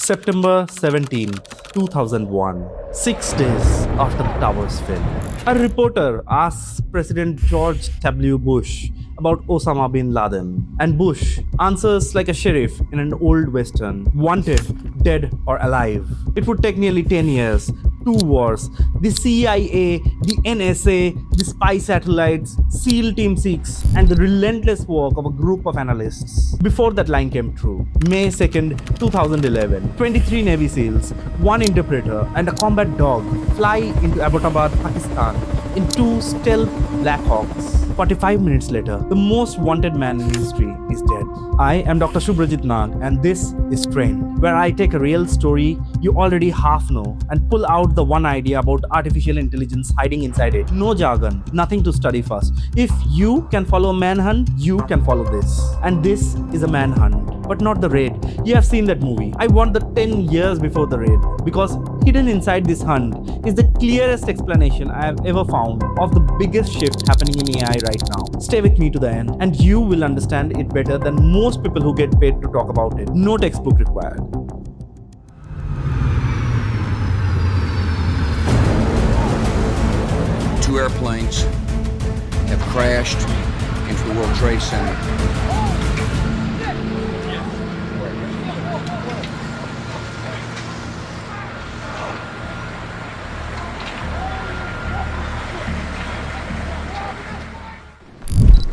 September 17th, 2001, 6 days after the towers fell. A reporter asks President George W. Bush about Osama bin Laden, and Bush answers like a sheriff in an old western: wanted, dead or alive. It would take nearly 10 years, 2 wars, the CIA, the NSA, the spy satellites, SEAL Team 6, and the relentless work of a group of analysts before that line came true. May 2nd, 2011, 23 Navy SEALs, 1 interpreter, and a combat dog fly into Abbottabad, Pakistan in 2 stealth Black Hawks. 45 minutes later, the most wanted man in history is dead. I am Dr. Subhrajit Nag, and this is Trend, where I take a real story you already half know and pull out the one idea about artificial intelligence hiding inside it. No jargon, nothing to study first. If you can follow Manhunt, you can follow this. And this is a Manhunt, but not the Raid. You have seen that movie. I want the 10 years before the Raid, because hidden inside this hunt is the clearest explanation I have ever found of the biggest shift happening in AI right now. Stay with me to the end, and you will understand it better than most people who get paid to talk about it. No textbook required. Two airplanes have crashed into the World Trade Center.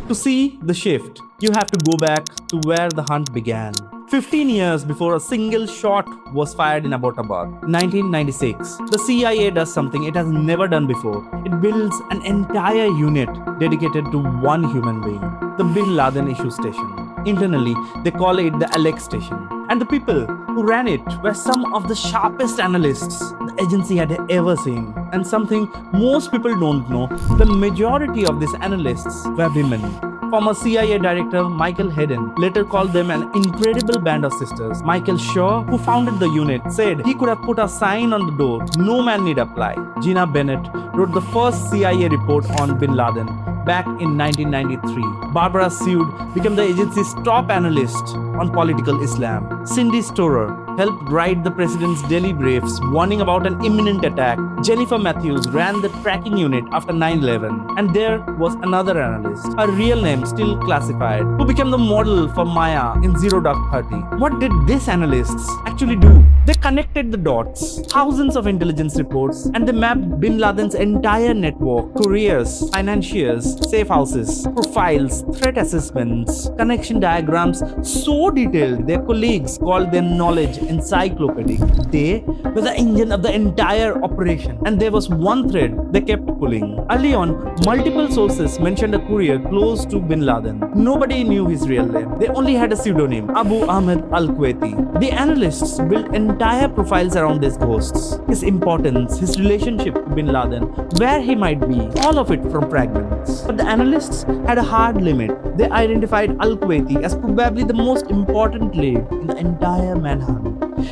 To see the shift, you have to go back to where the hunt began. 15 years before a single shot was fired in Abbottabad, 1996, the CIA does something it has never done before. It builds an entire unit dedicated to one human being, the Bin Laden issue station. Internally, they call it the Alec Station. And the people who ran it were some of the sharpest analysts the agency had ever seen. And something most people don't know, the majority of these analysts were women. Former CIA Director Michael Hayden later called them an incredible band of sisters. Michael Shaw, who founded the unit, said he could have put a sign on the door, "No man need apply." Gina Bennett wrote the first CIA report on Bin Laden back in 1993. Barbara Seward became the agency's top analyst on political Islam. Cindy Storer helped write the president's daily briefs warning about an imminent attack. Jennifer Matthews ran the tracking unit after 9/11. And there was another analyst, her real name still classified, who became the model for Maya in 0:30. What did these analysts actually do? They connected the dots, thousands of intelligence reports, and they mapped Bin Laden's entire network: couriers, financiers, safe houses, profiles, threat assessments, connection diagrams, so detailed their colleagues called their knowledge encyclopedic. They were the engine of the entire operation, and there was one thread they kept pulling. Early on, multiple sources mentioned a courier close to Bin Laden. Nobody knew his real name. They only had a pseudonym, Abu Ahmed al-Kuwaiti. The analysts built entire profiles around these ghosts, his importance, his relationship to Bin Laden, where he might be, all of it from fragments. But the analysts had a hard limit. They identified al-Kuwaiti as probably the most important lead in the entire manhunt.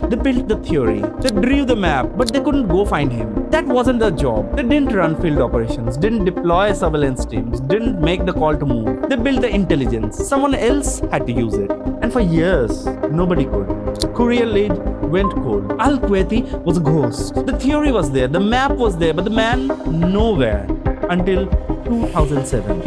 They built the theory, they drew the map, but they couldn't go find him. That wasn't their job. They didn't run field operations, didn't deploy surveillance teams, didn't make the call to move. They built the intelligence. Someone else had to use it. And for years, nobody could. The courier lead went cold. Al-Kuwaiti was a ghost. The theory was there, the map was there, but the man nowhere until 2007.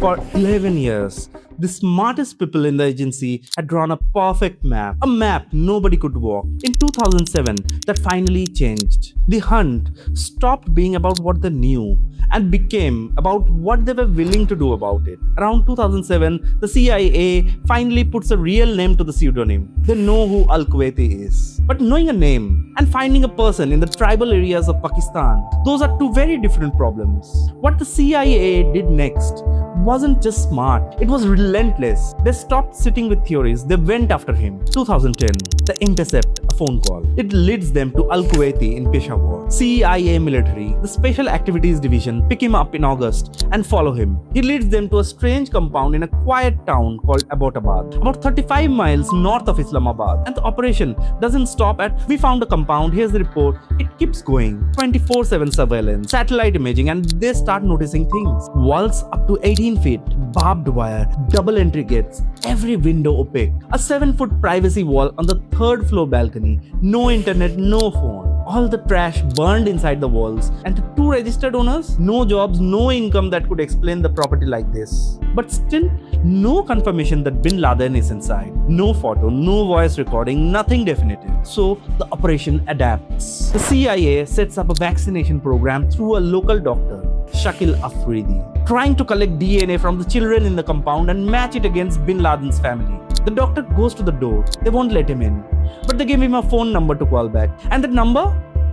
For 11 years, the smartest people in the agency had drawn a perfect map, a map nobody could walk. In 2007, that finally changed. The hunt stopped being about what they knew and became about what they were willing to do about it. Around 2007, the CIA finally puts a real name to the pseudonym. They know who Al-Kuwaiti is. But knowing a name and finding a person in the tribal areas of Pakistan, those are two very different problems. What the CIA did next wasn't just smart, it was relentless. They stopped sitting with theories, they went after him. 2010, they intercept a phone call. It leads them to Al-Kuwaiti in Peshawar. CIA military, the Special Activities Division, pick him up in August and follow him. He leads them to a strange compound in a quiet town called Abbottabad, about 35 miles north of Islamabad. And the operation doesn't stop at, "We found a compound, here's the report." It keeps going. 24/7 surveillance, satellite imaging, and they start noticing things. Walls up to 80 18 feet, barbed wire, double entry gates, every window opaque, a 7-foot privacy wall on the third floor balcony, no internet, no phone. All the trash burned inside the walls, and the 2 registered owners, no jobs, no income that could explain the property like this. But still, no confirmation that bin Laden is inside. No photo, no voice recording, nothing definitive. So the operation adapts. The CIA sets up a vaccination program through a local doctor, Shakil Afridi, trying to collect DNA from the children in the compound and match it against bin Laden's family. The doctor goes to the door. They won't let him in. But they gave him a phone number to call back. And that number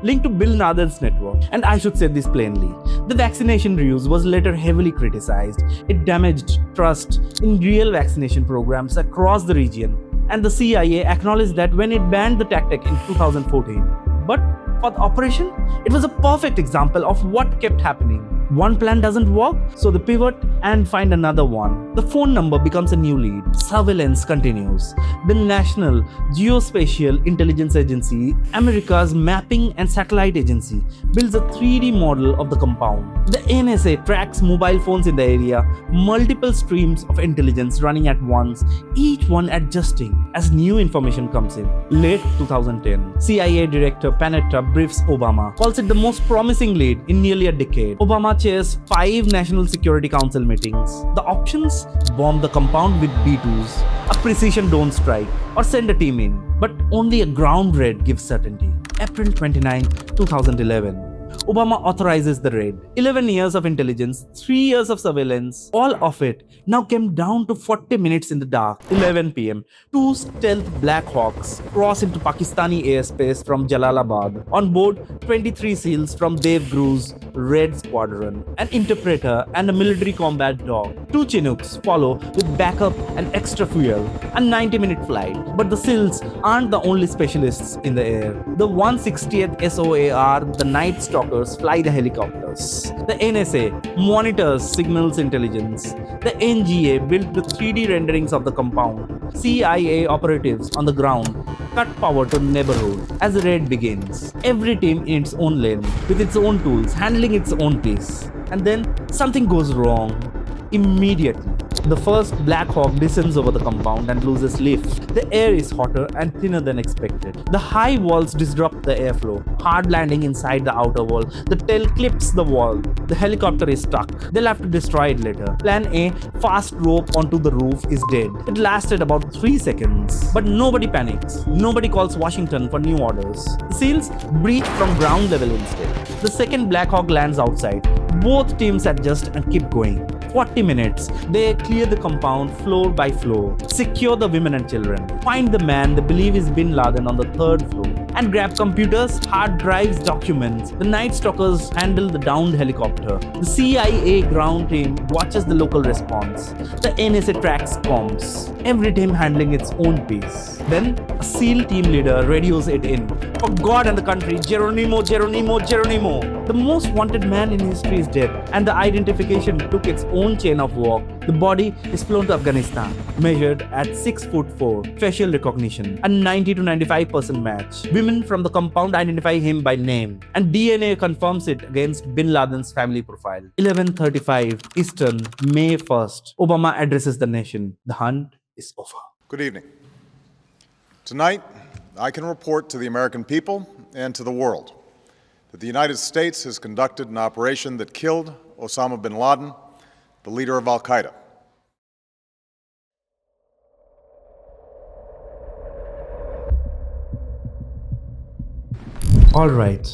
linked to bin Laden's network. And I should say this plainly. The vaccination ruse was later heavily criticized. It damaged trust in real vaccination programs across the region. And the CIA acknowledged that when it banned the tactic in 2014. But for the operation, it was a perfect example of what kept happening. One plan doesn't work, so they pivot and find another one. The phone number becomes a new lead. Surveillance continues. The National Geospatial Intelligence Agency, America's mapping and satellite agency, builds a 3D model of the compound. The NSA tracks mobile phones in the area, multiple streams of intelligence running at once, each one adjusting as new information comes in. Late 2010, CIA Director Panetta briefs Obama, calls it the most promising lead in nearly a decade. Obama chairs 5 National Security Council meetings. The options: bomb the compound with B-2s, a precision drone strike, or send a team in. But only a ground raid gives certainty. April 29, 2011. Obama authorizes the raid. 11 years of intelligence, 3 years of surveillance, all of it now came down to 40 minutes in the dark. 11 p.m. 2 stealth Black Hawks cross into Pakistani airspace from Jalalabad. On board, 23 SEALs from Dev Gru's Red Squadron, an interpreter and a military combat dog. 2 Chinooks follow with backup and extra fuel. A 90-minute flight. But the SEALs aren't the only specialists in the air. The 160th SOAR, the Night Stalkers, fly the helicopters. The NSA monitors signals intelligence. The NGA built the 3D renderings of the compound. CIA operatives on the ground cut power to neighborhood as the raid begins. Every team in its own lane, with its own tools, handling its own pace. And then something goes wrong. Immediately, the first Black Hawk descends over the compound and loses lift. The air is hotter and thinner than expected. The high walls disrupt the airflow. Hard landing inside the outer wall. The tail clips the wall. The helicopter is stuck. They'll have to destroy it later. Plan A, fast rope onto the roof, is dead. It lasted about 3 seconds. But nobody panics. Nobody calls Washington for new orders. The SEALs breach from ground level instead. The second Black Hawk lands outside. Both teams adjust and keep going. 40 minutes, they clear the compound floor by floor, secure the women and children, find the man they believe is bin Laden on the 3rd floor, and grab computers, hard drives, documents. The Night Stalkers handle the downed helicopter. The CIA ground team watches the local response. The NSA tracks comms, every team handling its own piece. Then, a SEAL team leader radios it in. For God and the country, Geronimo, Geronimo, Geronimo. The most wanted man in history is dead, and the identification took its own chain of walk. The body is flown to Afghanistan, measured at 6'4", facial recognition, a 90 to 95% match. Women from the compound identify him by name, and DNA confirms it against bin Laden's family profile. 11:35 Eastern, May 1st. Obama addresses the nation. The hunt is over. Good evening. Tonight, I can report to the American people and to the world that the United States has conducted an operation that killed Osama bin Laden, the leader of Al-Qaeda. All right.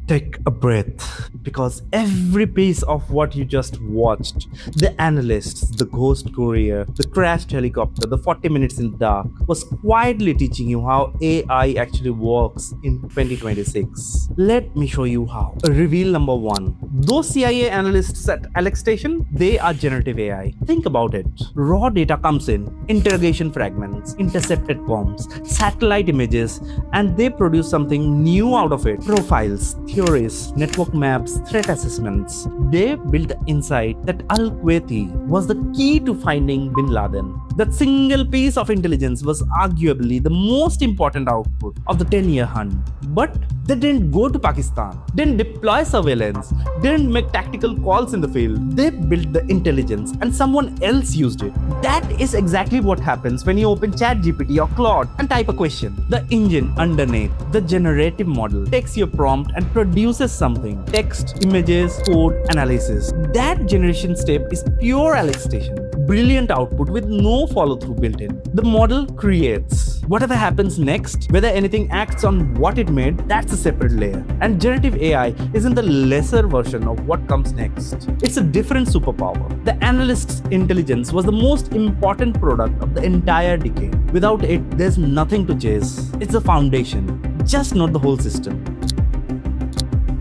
Take a breath, because every piece of what you just watched, the analysts, the ghost courier, the crashed helicopter, the 40 minutes in the dark, was quietly teaching you how AI actually works in 2026. Let me show you how. Reveal number 1. Those CIA analysts at Alec Station, they are generative AI. Think about it. Raw data comes in, interrogation fragments, intercepted bombs, satellite images, and they produce something new out of it. Profiles, theories, network maps, threat assessments. They built the insight that Al-Kuwaiti was the key to finding bin Laden. That single piece of intelligence was arguably the most important output of the 10-year hunt. But they didn't go to Pakistan, didn't deploy surveillance, didn't make tactical calls in the field. They built the intelligence and someone else used it. That is exactly what happens when you open ChatGPT or Claude and type a question. The engine underneath, the generative model, takes your prompt and produces something. Text, images, code, analysis. That generation step is pure Alec Station. Brilliant output with no follow-through built in. The model creates. Whatever happens next, whether anything acts on what it made, that's a separate layer. And generative AI isn't the lesser version of what comes next. It's a different superpower. The analyst's intelligence was the most important product of the entire decade. Without it, there's nothing to chase. It's the foundation, just not the whole system.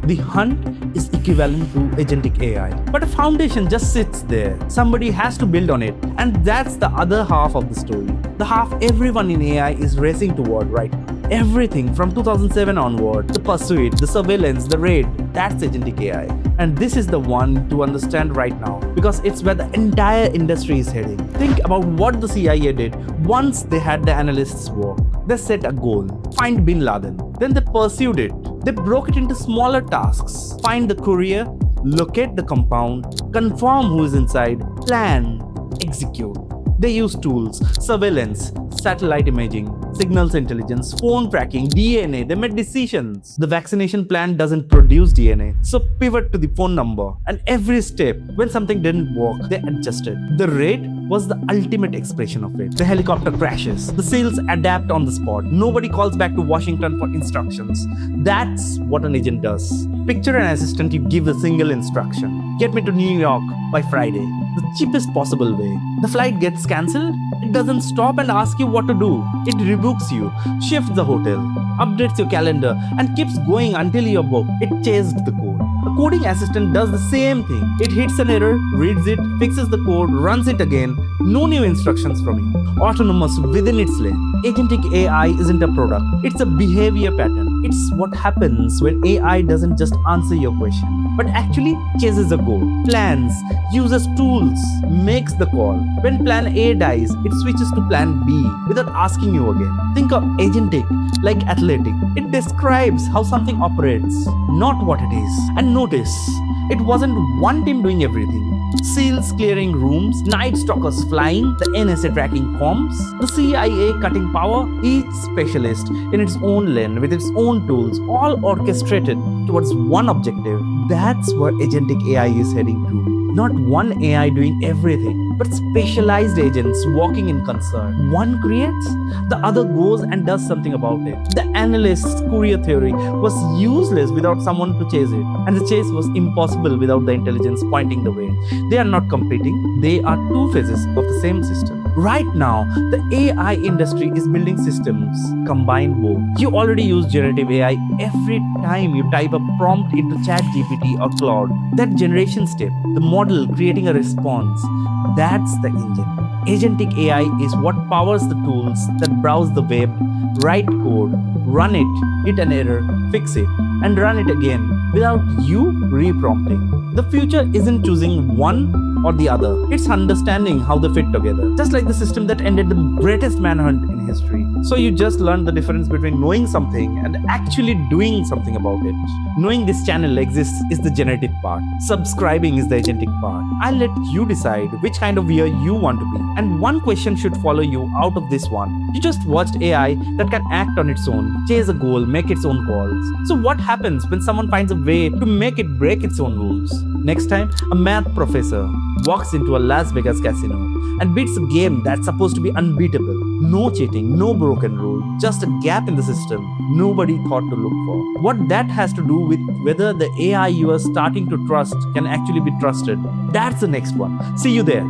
The hunt is equivalent to agentic AI. But a foundation just sits there. Somebody has to build on it. And that's the other half of the story. The half everyone in AI is racing toward right now. Everything from 2007 onward, the pursuit, the surveillance, the raid, that's agentic AI. And this is the one to understand right now because it's where the entire industry is heading. Think about what the CIA did once they had the analysts work. They set a goal, find bin Laden. Then they pursued it. They broke it into smaller tasks. Find the courier, locate the compound, confirm who is inside, plan, execute. They use tools, surveillance, satellite imaging, signals intelligence, phone tracking, DNA. They made decisions. The vaccination plan doesn't produce DNA, so pivot to the phone number. And every step, when something didn't work, they adjusted. The raid was the ultimate expression of it. The helicopter crashes. The SEALs adapt on the spot. Nobody calls back to Washington for instructions. That's what an agent does. Picture an assistant, you give a single instruction. Get me to New York by Friday. The cheapest possible way. The flight gets cancelled. It doesn't stop and ask you what to do. It rebooks you, shifts the hotel, updates your calendar, and keeps going until you're booked. It chased the code. A coding assistant does the same thing. It hits an error, reads it, fixes the code, runs it again. No new instructions from you. Autonomous within its lane. Agentic AI isn't a product. It's a behavior pattern. It's what happens when AI doesn't just answer your question, but actually chases a goal, plans, uses tools, makes the call. When plan A dies, it switches to plan B without asking you again. Think of agentic like athletic. It describes how something operates, not what it is. And notice, it wasn't one team doing everything. SEALs clearing rooms, night stalkers flying, the NSA tracking comms, the CIA cutting power, each specialist in its own lane with its own tools, all orchestrated towards one objective. That's where agentic AI is heading to. Not one AI doing everything, but specialized agents working in concert. One creates, the other goes and does something about it. The analyst's courier theory was useless without someone to chase it, and the chase was impossible without the intelligence pointing the way. They are not competing, they are two phases of the same system. Right now, the AI industry is building systems, combine both. You already use generative AI every time you type a prompt into ChatGPT or Claude. That generation step, the model creating a response, that's the engine. Agentic AI is what powers the tools that browse the web, write code, run it, hit an error, fix it, and run it again without you re-prompting. The future isn't choosing one or the other. It's understanding how they fit together. Just like the system that ended the greatest manhunt in history. So you just learned the difference between knowing something and actually doing something about it. Knowing this channel exists is the generative part. Subscribing is the agentic part. I'll let you decide which kind of viewer you want to be. And one question should follow you out of this one. You just watched AI that can act on its own, chase a goal, make its own calls. So what happens when someone finds a way to make it break its own rules? Next time, a math professor walks into a Las Vegas casino and beats a game that's supposed to be unbeatable. No cheating, no broken rule, just a gap in the system nobody thought to look for. What that has to do with whether the AI you are starting to trust can actually be trusted, that's the next one. See you there.